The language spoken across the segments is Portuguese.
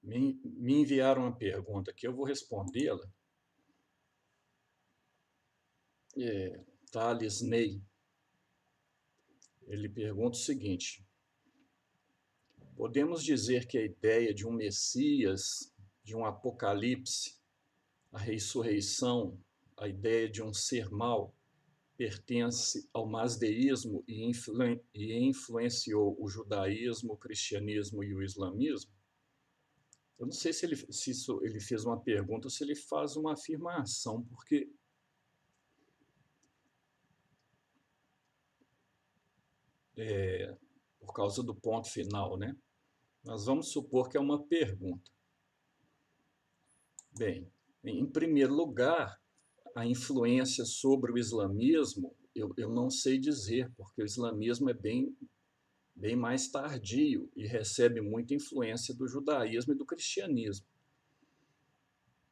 Me enviaram uma pergunta que eu vou respondê-la. Thales Ney, ele pergunta o seguinte: podemos dizer que a ideia de um Messias, de um Apocalipse, a ressurreição, a ideia de um ser mau, pertence ao masdeísmo e influenciou o judaísmo, o cristianismo e o islamismo? Eu não sei se ele fez uma pergunta ou se ele faz uma afirmação, porque por causa do ponto final, né? Nós vamos supor que é uma pergunta. Bem, em primeiro lugar, a influência sobre o islamismo, eu não sei dizer, porque o islamismo é bem mais tardio e recebe muita influência do judaísmo e do cristianismo.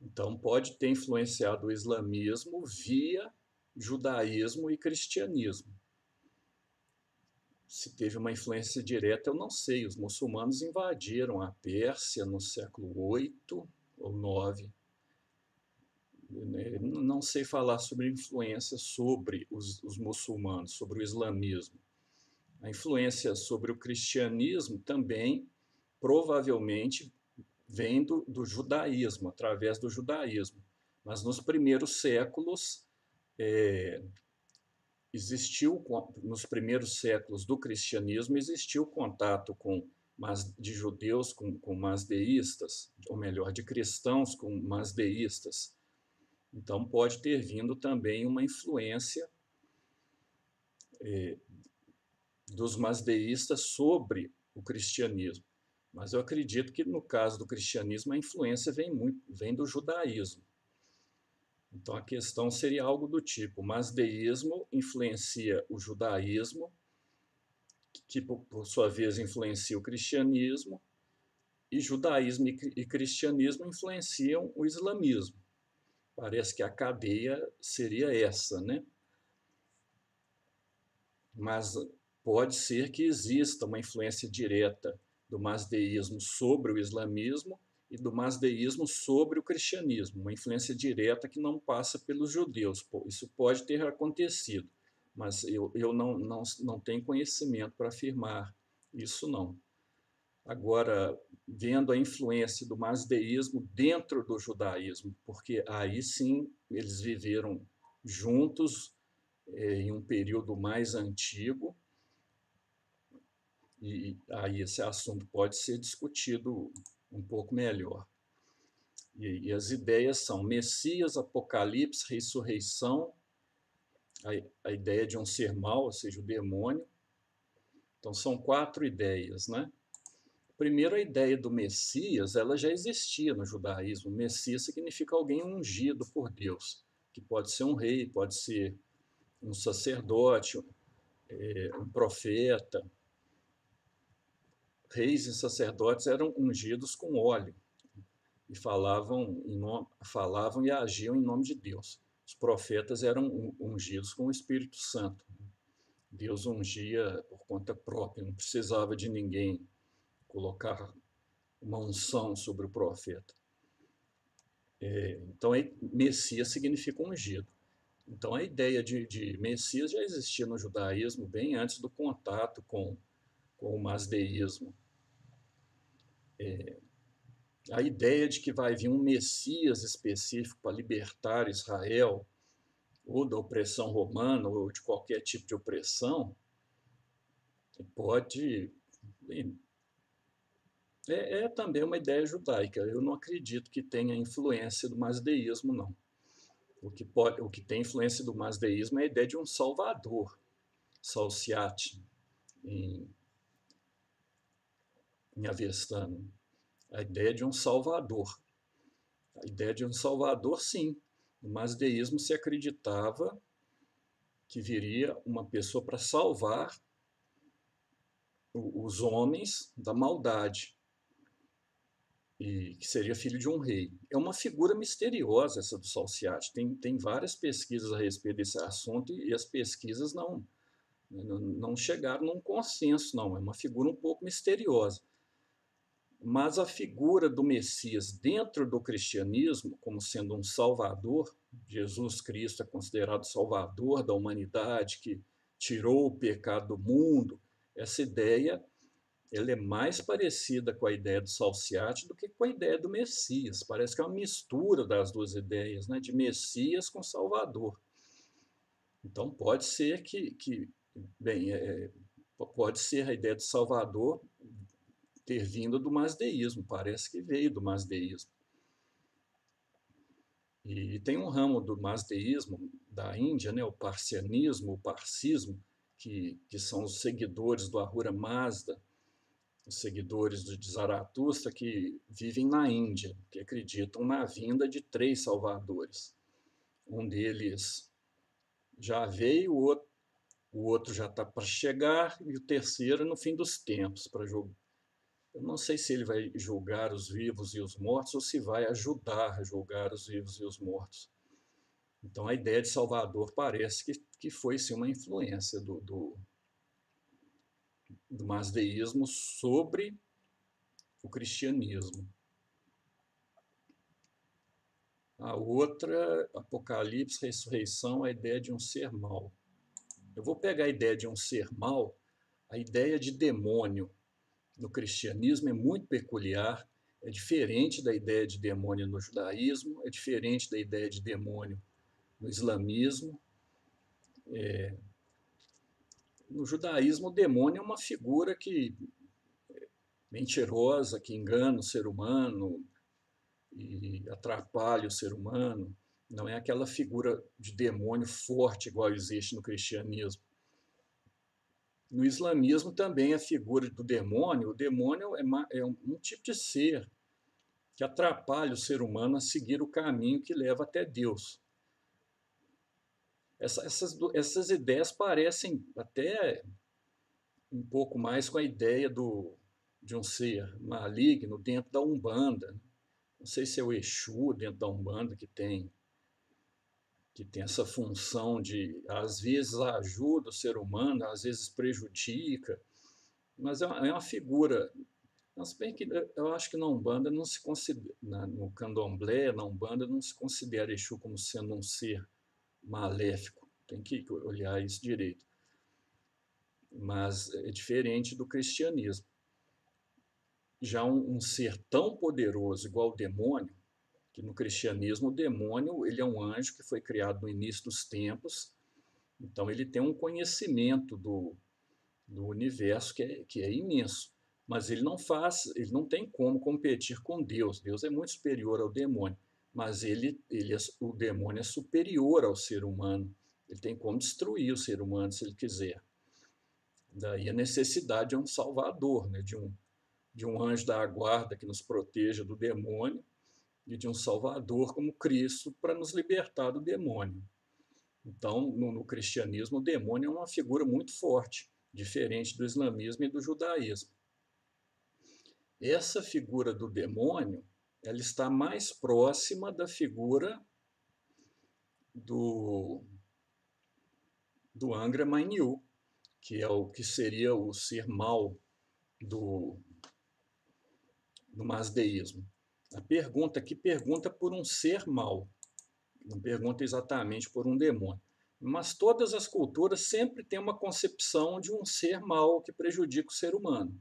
Então, pode ter influenciado o islamismo via judaísmo e cristianismo. Se teve uma influência direta, eu não sei. Os muçulmanos invadiram a Pérsia no século 8 ou 9. Não sei falar sobre influência sobre os muçulmanos, sobre o islamismo. A influência sobre o cristianismo também provavelmente vem do judaísmo, através do judaísmo. Mas nos primeiros séculos, nos primeiros séculos do cristianismo, existiu contato de judeus com masdeístas, ou melhor, de cristãos com masdeístas. Então, pode ter vindo também uma influência dos masdeístas sobre o cristianismo. Mas eu acredito que, no caso do cristianismo, a influência vem do judaísmo. Então, a questão seria algo do tipo: o masdeísmo influencia o judaísmo, que, por sua vez, influencia o cristianismo, e judaísmo e cristianismo influenciam o islamismo. Parece que a cadeia seria essa, né? Mas pode ser que exista uma influência direta do masdeísmo sobre o islamismo e do masdeísmo sobre o cristianismo, uma influência direta que não passa pelos judeus. Isso pode ter acontecido, mas eu não tenho conhecimento para afirmar isso não. Agora, vendo a influência do masdeísmo dentro do judaísmo, porque aí sim eles viveram juntos em um período mais antigo, e aí esse assunto pode ser discutido um pouco melhor. E as ideias são Messias, Apocalipse, ressurreição, a ideia de um ser mau, ou seja, o demônio. Então são 4 ideias, né? Primeiro, a ideia do Messias, ela já existia no judaísmo. Messias significa alguém ungido por Deus, que pode ser um rei, pode ser um sacerdote, um profeta. Reis e sacerdotes eram ungidos com óleo e falavam e agiam em nome de Deus. Os profetas eram ungidos com o Espírito Santo. Deus ungia por conta própria, não precisava de ninguém colocar uma unção sobre o profeta. Então, Messias significa ungido. Então, a ideia de Messias já existia no judaísmo bem antes do contato com o masdeísmo. A ideia de que vai vir um Messias específico para libertar Israel, ou da opressão romana, ou de qualquer tipo de opressão, pode. É também uma ideia judaica. Eu não acredito que tenha influência do masdeísmo, não. O que tem influência do masdeísmo é a ideia de um salvador, Salsiate, em, em Avestano. A ideia de um salvador. A ideia de um salvador, sim. No masdeísmo se acreditava que viria uma pessoa para salvar os homens da maldade, e que seria filho de um rei. É uma figura misteriosa essa do Salsiati. Tem várias pesquisas a respeito desse assunto e as pesquisas não chegaram num consenso, não. É uma figura um pouco misteriosa. Mas a figura do Messias dentro do cristianismo, como sendo um salvador, Jesus Cristo é considerado salvador da humanidade, que tirou o pecado do mundo, essa ideia ela é mais parecida com a ideia do Salsiati do que com a ideia do Messias. Parece que é uma mistura das duas ideias, né, de Messias com Salvador. Então pode ser bem, pode ser a ideia do Salvador ter vindo do masdeísmo, parece que veio do masdeísmo. E tem um ramo do masdeísmo da Índia, né, o parsianismo, o parsismo, que são os seguidores do Ahura Mazda, os seguidores de Zaratustra que vivem na Índia, que acreditam na vinda de 3 salvadores. Um deles já veio, o outro já está para chegar, e o terceiro no fim dos tempos, para julgar. Eu não sei se ele vai julgar os vivos e os mortos ou se vai ajudar a julgar os vivos e os mortos. Então a ideia de Salvador parece que foi sim uma influência do masdeísmo sobre o cristianismo. A outra, Apocalipse, ressurreição, a ideia de um ser mau. Eu vou pegar a ideia de um ser mau, a ideia de demônio no cristianismo é muito peculiar, é diferente da ideia de demônio no judaísmo, é diferente da ideia de demônio no islamismo. No judaísmo, o demônio é uma figura que mentirosa, que engana o ser humano e atrapalha o ser humano. Não é aquela figura de demônio forte igual existe no cristianismo. No islamismo também a figura do demônio, o demônio é um tipo de ser que atrapalha o ser humano a seguir o caminho que leva até Deus. Essas ideias parecem até um pouco mais com a ideia de um ser maligno dentro da Umbanda. Não sei se é o Exu dentro da Umbanda que tem essa função de, às vezes, ajuda o ser humano, às vezes prejudica, mas é uma figura. Mas bem que eu acho que na Umbanda não se considera, no Candomblé, na Umbanda não se considera Exu como sendo um ser maléfico. Tem que olhar isso direito. Mas é diferente do cristianismo. Já um ser tão poderoso igual o demônio, que no cristianismo o demônio ele é um anjo que foi criado no início dos tempos, então ele tem um conhecimento do universo que é imenso, mas ele não tem como competir com Deus. Deus é muito superior ao demônio, mas o demônio é superior ao ser humano. Ele tem como destruir o ser humano se ele quiser. Daí a necessidade de um salvador, né? de um anjo da guarda que nos proteja do demônio e de um salvador como Cristo para nos libertar do demônio. Então, no cristianismo, o demônio é uma figura muito forte, diferente do islamismo e do judaísmo. Essa figura do demônio, ela está mais próxima da figura do Angra Mainyu, que é o que seria o ser mau do masdeísmo. A pergunta aqui pergunta por um ser mau, não pergunta exatamente por um demônio. Mas todas as culturas sempre têm uma concepção de um ser mau que prejudica o ser humano.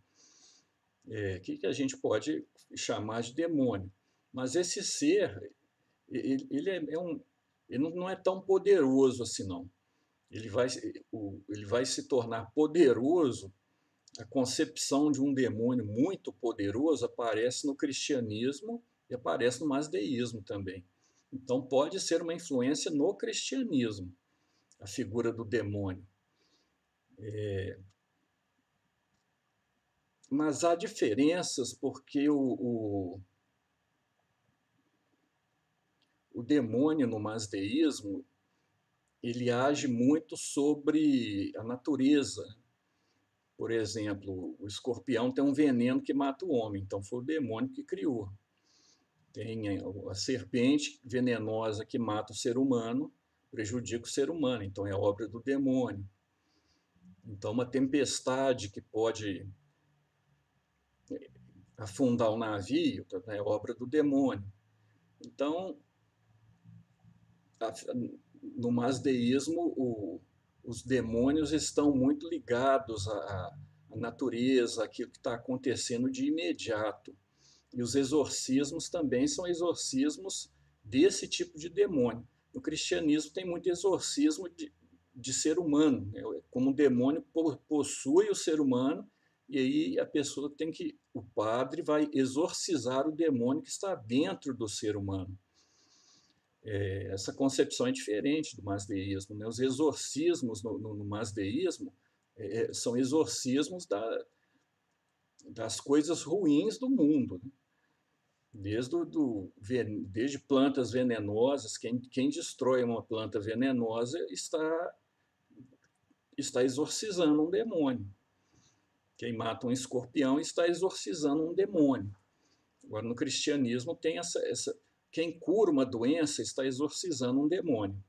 Que a gente pode chamar de demônio. Mas esse ser, ele não é tão poderoso assim, não. Ele vai se tornar poderoso. A concepção de um demônio muito poderoso aparece no cristianismo e aparece no masdeísmo também. Então pode ser uma influência no cristianismo, a figura do demônio. Mas há diferenças porque o demônio no masdeísmo ele age muito sobre a natureza. Por exemplo, o escorpião tem um veneno que mata o homem, então foi o demônio que criou. Tem a serpente venenosa que mata o ser humano, prejudica o ser humano, então é obra do demônio. Então, uma tempestade que pode afundar o navio, é obra do demônio. Então, no masdeísmo, os demônios estão muito ligados à natureza, àquilo que está acontecendo de imediato. E os exorcismos também são exorcismos desse tipo de demônio. No cristianismo tem muito exorcismo de ser humano, né? Como um demônio possui o ser humano, e aí a pessoa tem que, o padre vai exorcizar o demônio que está dentro do ser humano. Essa concepção é diferente do masdeísmo, né? Os exorcismos no masdeísmo são exorcismos das coisas ruins do mundo, né? Desde plantas venenosas, quem destrói uma planta venenosa está exorcizando um demônio. Quem mata um escorpião está exorcizando um demônio. Agora, no cristianismo, tem quem cura uma doença está exorcizando um demônio.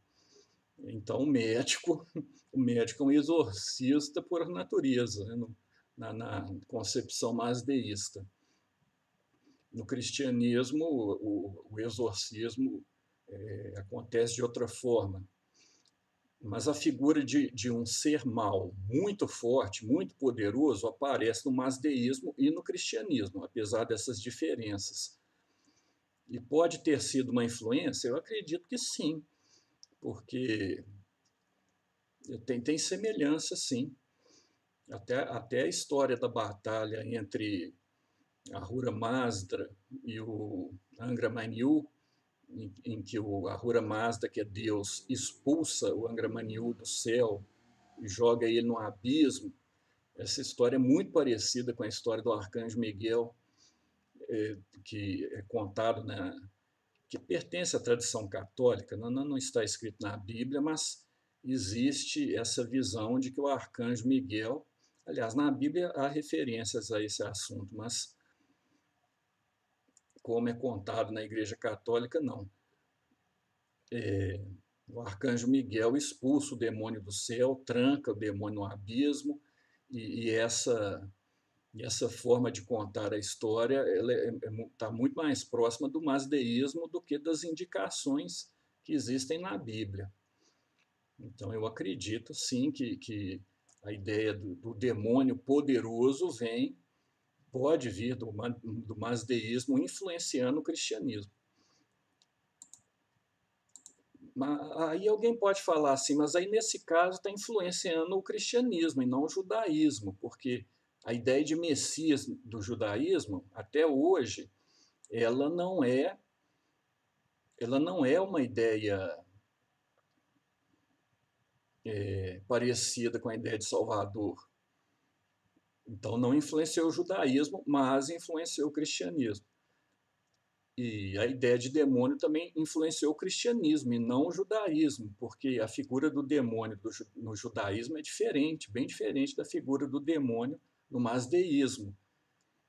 Então, o médico é um exorcista por natureza, né? Na concepção masdeísta. No cristianismo, o exorcismo acontece de outra forma. Mas a figura de um ser mau muito forte, muito poderoso, aparece no masdeísmo e no cristianismo, apesar dessas diferenças. E pode ter sido uma influência? Eu acredito que sim, porque tem semelhança, sim. Até a história da batalha entre Ahura Mazda e o Angra Mainyu, em que o Ahura Mazda, que é Deus, expulsa o Angra Mainyu do céu e joga ele no abismo. Essa história é muito parecida com a história do arcanjo Miguel, que é contado que pertence à tradição católica, não está escrito na Bíblia, mas existe essa visão de que o arcanjo Miguel, aliás, na Bíblia há referências a esse assunto, mas como é contado na Igreja Católica, não. O arcanjo Miguel expulsa o demônio do céu, tranca o demônio no abismo, e essa forma de contar a história está muito mais próxima do masdeísmo do que das indicações que existem na Bíblia. Então, eu acredito, sim, que a ideia do demônio poderoso pode vir do masdeísmo influenciando o cristianismo. Aí alguém pode falar assim, mas aí nesse caso está influenciando o cristianismo e não o judaísmo, porque a ideia de Messias do judaísmo, até hoje, ela não é uma ideia parecida com a ideia de Salvador. Então não influenciou o judaísmo, mas influenciou o cristianismo. E a ideia de demônio também influenciou o cristianismo e não o judaísmo, porque a figura do demônio no judaísmo é diferente, bem diferente da figura do demônio no masdeísmo.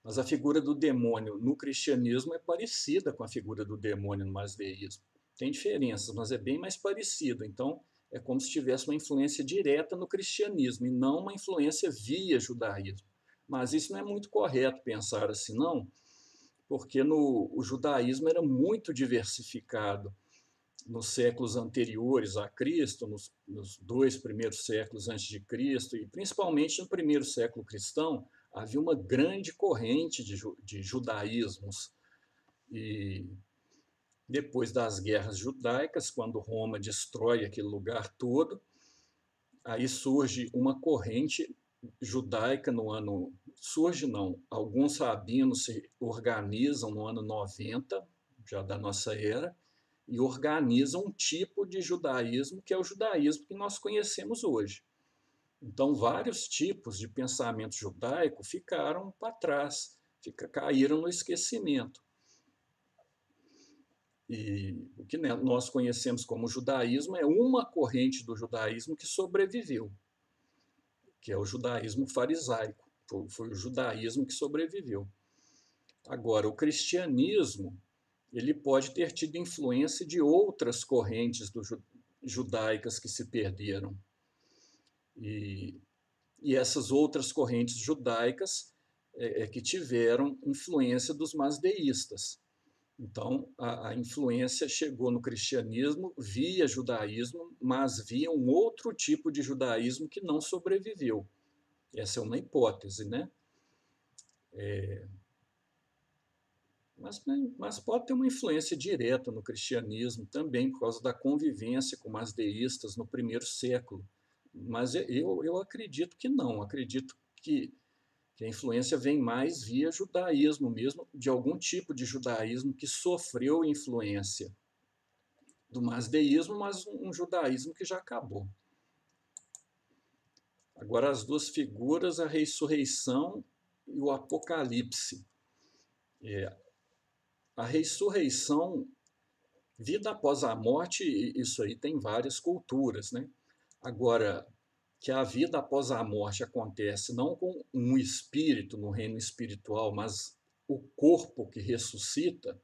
Mas a figura do demônio no cristianismo é parecida com a figura do demônio no masdeísmo. Tem diferenças, mas é bem mais parecida. Então, é como se tivesse uma influência direta no cristianismo e não uma influência via judaísmo. Mas isso não é muito correto pensar assim, não, porque o judaísmo era muito diversificado nos séculos anteriores a Cristo, nos 2 primeiros séculos antes de Cristo, e principalmente no primeiro século cristão, havia uma grande corrente de judaísmos. E depois das guerras judaicas, quando Roma destrói aquele lugar todo, aí surge uma corrente judaica no ano... Surge não, alguns rabinos se organizam no ano 90, já da nossa era, e organizam um tipo de judaísmo que é o judaísmo que nós conhecemos hoje. Então, vários tipos de pensamento judaico ficaram para trás, caíram no esquecimento. E o que nós conhecemos como judaísmo é uma corrente do judaísmo que sobreviveu, que é o judaísmo farisaico. Foi o judaísmo que sobreviveu. Agora, o cristianismo, ele pode ter tido influência de outras correntes judaicas que se perderam. E essas outras correntes judaicas que tiveram influência dos mazdeístas. Então, a influência chegou no cristianismo via judaísmo, mas via um outro tipo de judaísmo que não sobreviveu. Essa é uma hipótese, né? Mas pode ter uma influência direta no cristianismo também, por causa da convivência com mazdeístas no primeiro século. Mas eu acredito que não, acredito que a influência vem mais via judaísmo mesmo, de algum tipo de judaísmo que sofreu influência do mazdeísmo, mas um judaísmo que já acabou. Agora, as duas figuras, a ressurreição e o apocalipse. A ressurreição, vida após a morte, isso aí tem várias culturas, né? Agora, que a vida após a morte acontece não com um espírito no reino espiritual, mas o corpo que ressuscita,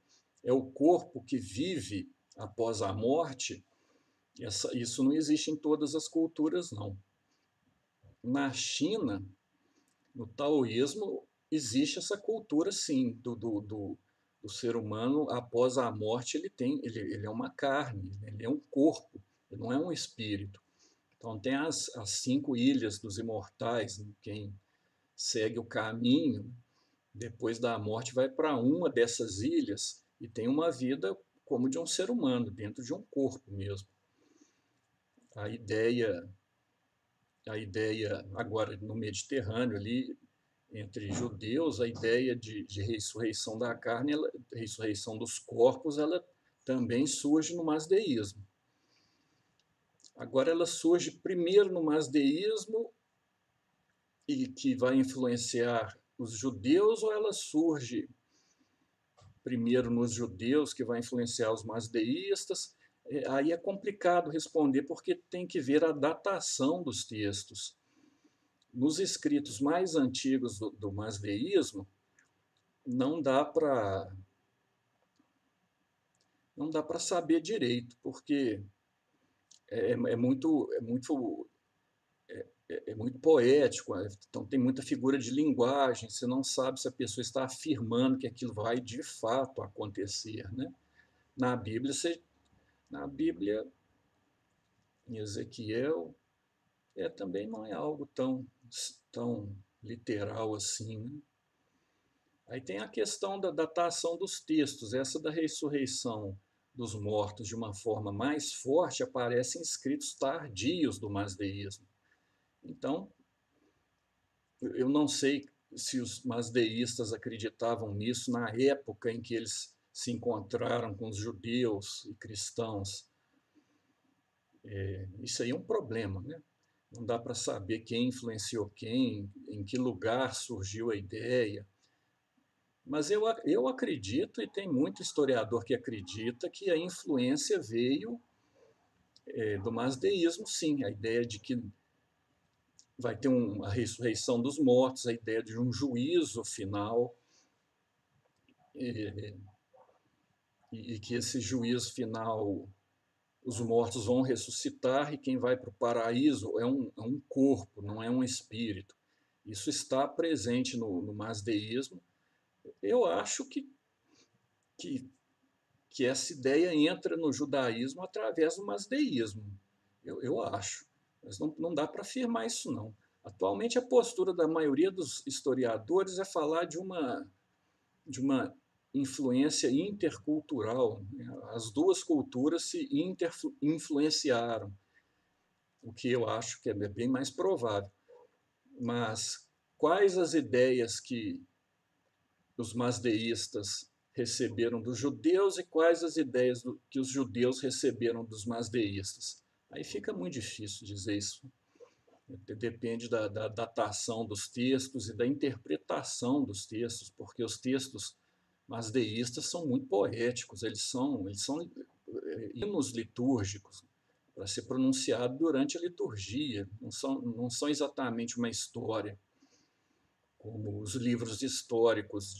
é o corpo que vive após a morte, isso não existe em todas as culturas, não. Na China, no taoísmo, existe essa cultura, sim, do ser humano após a morte, ele é uma carne, ele é um corpo, ele não é um espírito. Então, tem as 5 ilhas dos imortais, né? Quem segue o caminho, depois da morte, vai para uma dessas ilhas e tem uma vida como de um ser humano, dentro de um corpo mesmo. A ideia, agora no Mediterrâneo, ali, entre judeus, a ideia de ressurreição da carne, ressurreição dos corpos, ela também surge no mazdeísmo. Agora, ela surge primeiro no mazdeísmo, e que vai influenciar os judeus, ou ela surge primeiro nos judeus, que vai influenciar os mazdeístas? Aí é complicado responder, porque tem que ver a datação dos textos. Nos escritos mais antigos do mazdeísmo, não dá para saber direito, porque é muito poético, então tem muita figura de linguagem, você não sabe se a pessoa está afirmando que aquilo vai de fato acontecer, né? Na Bíblia, na Bíblia, em Ezequiel, também não é algo tão literal assim, né? Aí tem a questão da datação dos textos, essa da ressurreição dos mortos de uma forma mais forte aparece em escritos tardios do mazdeísmo. Então, eu não sei se os mazdeístas acreditavam nisso na época em que eles se encontraram com os judeus e cristãos. Isso aí é um problema, né? Não dá para saber quem influenciou quem, em que lugar surgiu a ideia. Mas eu acredito, e tem muito historiador que acredita, que a influência veio do mazdeísmo, sim. A ideia de que vai ter a ressurreição dos mortos, a ideia de um juízo final, e que esse juízo final, os mortos vão ressuscitar e quem vai para o paraíso é um corpo, não é um espírito. Isso está presente no mazdeísmo. Eu acho que, que essa ideia entra no judaísmo através do mazdeísmo. Eu acho. Mas não dá para afirmar isso, não. Atualmente, a postura da maioria dos historiadores é falar de uma influência intercultural. As duas culturas se influenciaram, o que eu acho que é bem mais provável. Mas quais as ideias que os mazdeístas receberam dos judeus e quais as ideias que os judeus receberam dos mazdeístas? Aí fica muito difícil dizer isso. Depende da datação dos textos e da interpretação dos textos, porque os textos mazdeístas são muito poéticos, eles são hinos litúrgicos para ser pronunciado durante a liturgia, não são exatamente uma história, como os livros históricos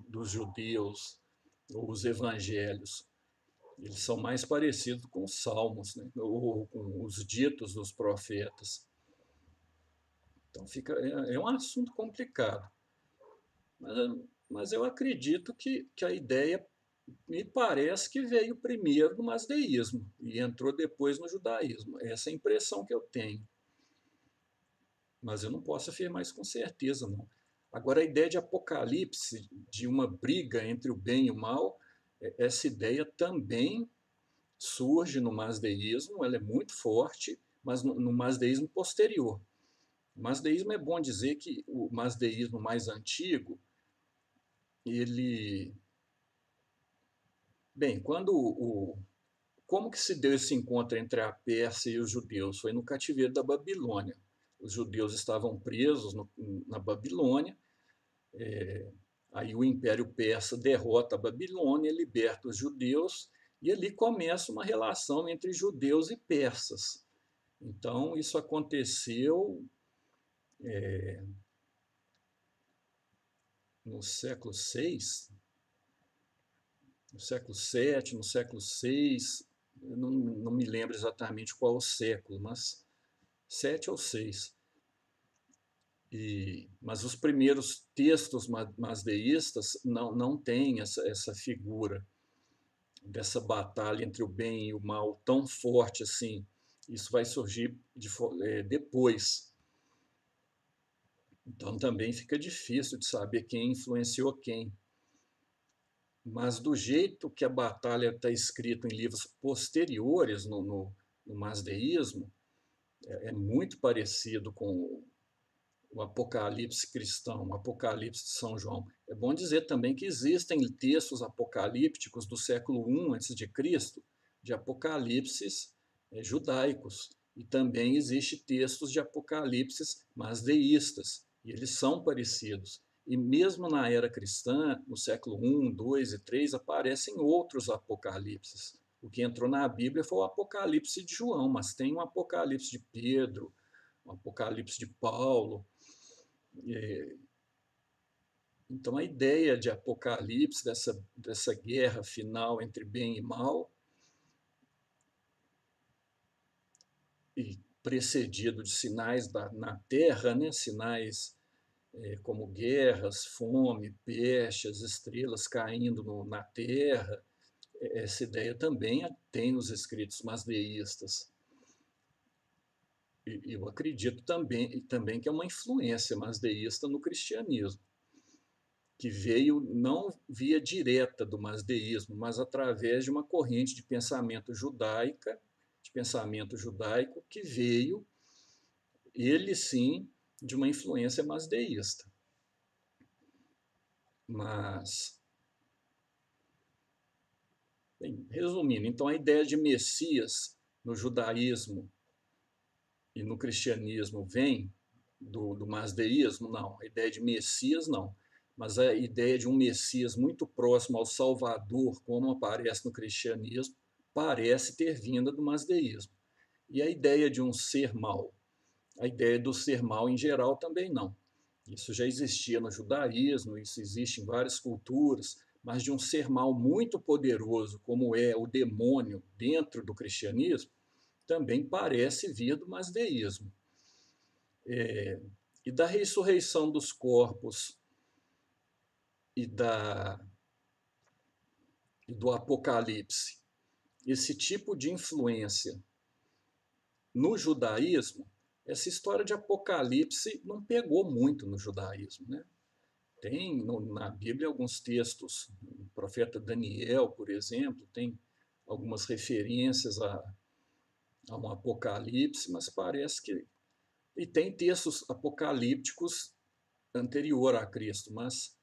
dos judeus ou os evangelhos. Eles são mais parecidos com os salmos, né? Ou com os ditos dos profetas. Então é um assunto complicado. Mas, mas eu acredito que a ideia me parece que veio primeiro no masdeísmo e entrou depois no judaísmo. Essa é a impressão que eu tenho. Mas eu não posso afirmar isso com certeza, não. Agora, a ideia de apocalipse, de uma briga entre o bem e o mal, essa ideia também surge no masdeísmo, ela é muito forte, mas no masdeísmo posterior. O masdeísmo é bom dizer que o masdeísmo mais antigo, ele... Bem, como que se deu esse encontro entre a Pérsia e os judeus? Foi no cativeiro da Babilônia. Os judeus estavam presos na Babilônia, aí o Império Persa derrota a Babilônia, liberta os judeus, e ali começa uma relação entre judeus e persas. Então, isso aconteceu no século VI, no século VII, no século VI, eu não me lembro exatamente qual o século, mas 7 ou 6. Mas os primeiros textos masdeístas não têm essa figura dessa batalha entre o bem e o mal tão forte assim. Isso vai surgir depois. Então também fica difícil de saber quem influenciou quem. Mas do jeito que a batalha está escrita em livros posteriores no masdeísmo, é muito parecido com o Apocalipse cristão, o Apocalipse de São João. É bom dizer também que existem textos apocalípticos do século I a.C., de apocalipses judaicos, e também existem textos de apocalipses masdeístas, e eles são parecidos. E mesmo na era cristã, no século I, II e III, aparecem outros apocalipses. O que entrou na Bíblia foi o Apocalipse de João, mas tem um Apocalipse de Pedro, um Apocalipse de Paulo. Então, a ideia de Apocalipse, dessa guerra final entre bem e mal, e precedido de sinais na Terra, né? Sinais como guerras, fome, peste, as estrelas caindo na Terra, essa ideia também tem nos escritos masdeístas. E eu acredito também que é uma influência masdeísta no cristianismo, que veio não via direta do masdeísmo, mas através de uma corrente de pensamento judaico que veio, ele sim, de uma influência masdeísta. Mas, bem, resumindo, então a ideia de Messias no judaísmo e no cristianismo vem do masdeísmo? Não. A ideia de Messias, não. Mas a ideia de um Messias muito próximo ao Salvador, como aparece no cristianismo, parece ter vindo do masdeísmo. E a ideia de um ser mau? A ideia do ser mau em geral também não. Isso já existia no judaísmo, isso existe em várias culturas, mas de um ser mau muito poderoso, como é o demônio dentro do cristianismo, também parece vir do masdeísmo. E da ressurreição dos corpos e do Apocalipse, esse tipo de influência no judaísmo, essa história de Apocalipse não pegou muito no judaísmo, né? Tem na Bíblia alguns textos, o profeta Daniel, por exemplo, tem algumas referências a um Apocalipse, mas parece que... E tem textos apocalípticos anterior a Cristo, mas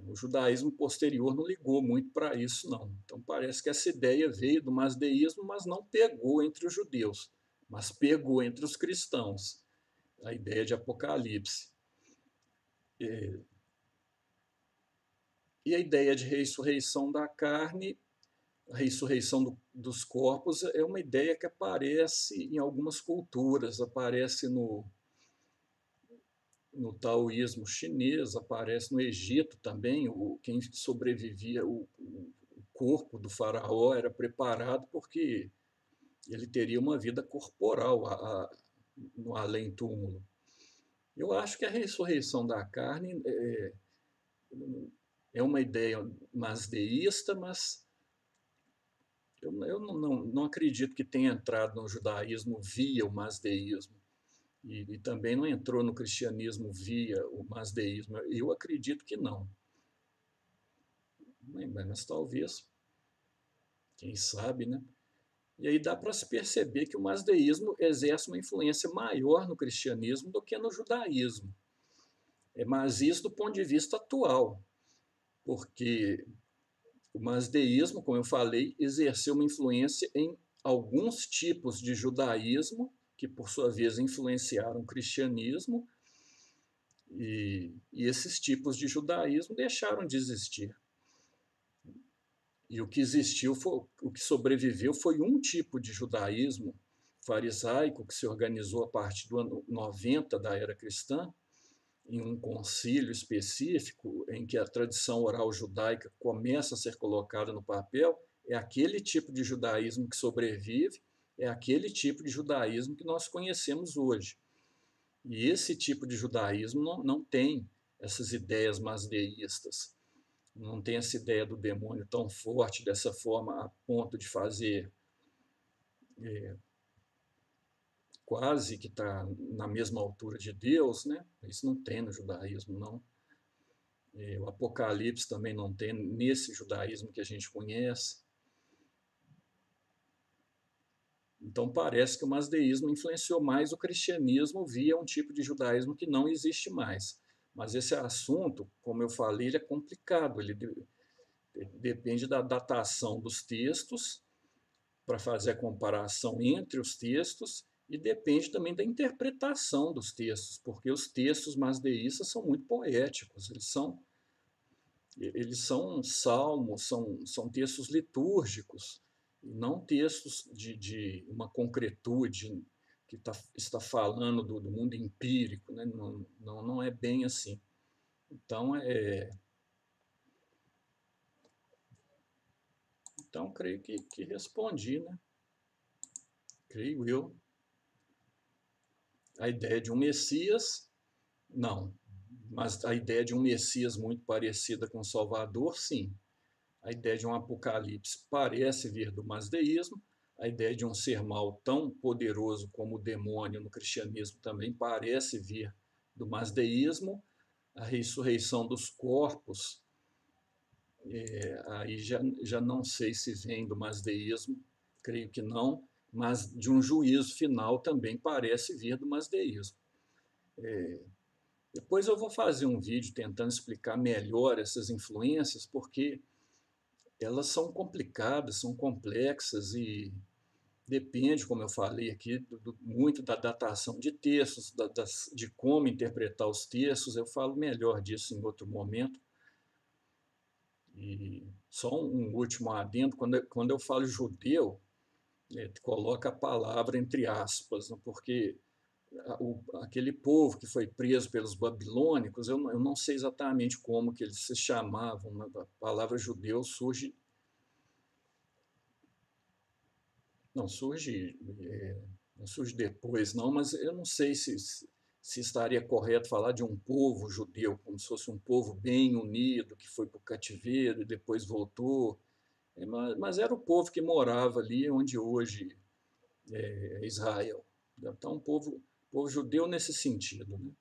o judaísmo posterior não ligou muito para isso, não. Então parece que essa ideia veio do masdeísmo, mas não pegou entre os judeus, mas pegou entre os cristãos, a ideia de Apocalipse. E a ideia de ressurreição da carne, a ressurreição dos corpos, é uma ideia que aparece em algumas culturas, aparece no taoísmo chinês, aparece no Egito também. Quem sobrevivia, o corpo do faraó era preparado porque ele teria uma vida corporal no além-túmulo. Eu acho que a ressurreição da carne é uma ideia masdeísta, mas eu não acredito que tenha entrado no judaísmo via o masdeísmo. E também não entrou no cristianismo via o masdeísmo. Eu acredito que não. Mas talvez, quem sabe, né? E aí dá para se perceber que o masdeísmo exerce uma influência maior no cristianismo do que no judaísmo. Mas isso do ponto de vista atual, porque o masdeísmo, como eu falei, exerceu uma influência em alguns tipos de judaísmo, que por sua vez influenciaram o cristianismo, e esses tipos de judaísmo deixaram de existir. E o que existiu, o que sobreviveu foi um tipo de judaísmo farisaico que se organizou a partir do ano 90 da era cristã, em um concílio específico, em que a tradição oral judaica começa a ser colocada no papel. É aquele tipo de judaísmo que sobrevive, é aquele tipo de judaísmo que nós conhecemos hoje. E esse tipo de judaísmo não tem essas ideias masdeístas, não tem essa ideia do demônio tão forte dessa forma a ponto de fazer quase que está na mesma altura de Deus, né? Isso não tem no judaísmo, não. O Apocalipse também não tem nesse judaísmo que a gente conhece. Então parece que o masdeísmo influenciou mais o cristianismo via um tipo de judaísmo que não existe mais. Mas esse assunto, como eu falei, ele é complicado, ele depende da datação dos textos, para fazer a comparação entre os textos, e depende também da interpretação dos textos, porque os textos masdeístas são muito poéticos, eles são salmos, são textos litúrgicos, e não textos de uma concretude que está falando do mundo empírico, né? Não é bem assim. Então, creio que respondi, né? Creio eu. A ideia de um Messias, não. Mas a ideia de um Messias muito parecida com o Salvador, sim. A ideia de um Apocalipse parece vir do masdeísmo. A ideia de um ser mal tão poderoso como o demônio no cristianismo também parece vir do masdeísmo. A ressurreição dos corpos, aí já não sei se vem do masdeísmo, creio que não, mas de um juízo final também parece vir do masdeísmo. Depois eu vou fazer um vídeo tentando explicar melhor essas influências, porque elas são complicadas, são complexas e depende, como eu falei aqui, muito da datação de textos, de como interpretar os textos. Eu falo melhor disso em outro momento. E só um último adendo, quando eu falo judeu, coloca a palavra entre aspas, né, porque aquele povo que foi preso pelos babilônicos, eu não sei exatamente como que eles se chamavam, né? A palavra judeu surge, não surge, não surge depois, não, mas eu não sei se estaria correto falar de um povo judeu, como se fosse um povo bem unido, que foi para o cativeiro e depois voltou. Mas era o povo que morava ali onde hoje é Israel. Então, povo judeu nesse sentido, né?